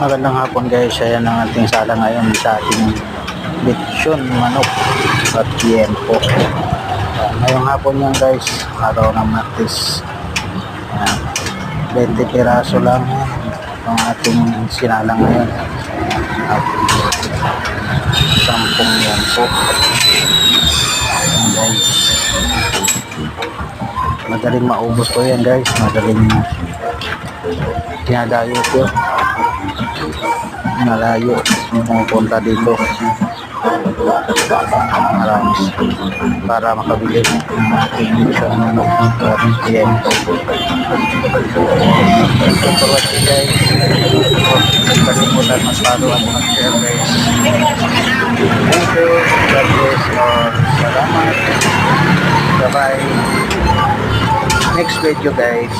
Magandang hapon guys, ayan ang ating sala ngayon sa ating lechon manok at tiempo. Ngayong hapon yan guys, araw ng Martes. 20 piraso lang ang ating sinala ngayon at 10 yan po. Ayan guys, madaling maubos po yan guys, madaling dinadayo ko. Malayo pumupunta dito marami para makabili ng lechon manok at tiempo. Thank you for watching guys. Huwag kalimutan mag-follow at mag-share guys. Thank you. God bless or salamat. Bye bye. Next video guys.